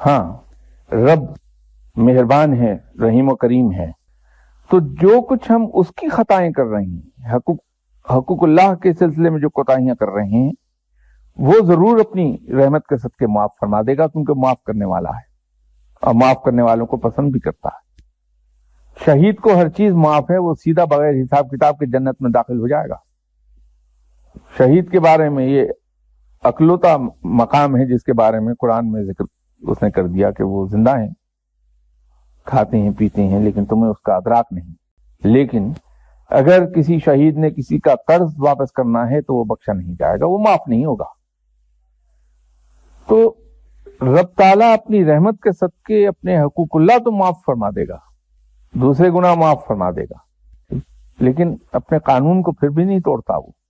ہاں رب مہربان ہے، رحیم و کریم ہے، تو جو کچھ ہم اس کی خطائیں کر رہے ہیں، حقوق اللہ کے سلسلے میں جو کوتاہیاں کر رہے ہیں، وہ ضرور اپنی رحمت کے صدقے معاف فرما دے گا، کیونکہ معاف کرنے والا ہے اور معاف کرنے والوں کو پسند بھی کرتا ہے۔ شہید کو ہر چیز معاف ہے، وہ سیدھا بغیر حساب کتاب کے جنت میں داخل ہو جائے گا۔ شہید کے بارے میں یہ اکلوتا مقام ہے جس کے بارے میں قرآن میں ذکر اس نے کر دیا کہ وہ زندہ ہیں، کھاتے ہیں پیتے ہیں، لیکن تمہیں اس کا ادراک نہیں۔ لیکن اگر کسی شہید نے کسی کا قرض واپس کرنا ہے تو وہ بخشا نہیں جائے گا، وہ معاف نہیں ہوگا۔ تو رب تعالیٰ اپنی رحمت کے صدقے اپنے حقوق اللہ تو معاف فرما دے گا، دوسرے گناہ معاف فرما دے گا، لیکن اپنے قانون کو پھر بھی نہیں توڑتا وہ۔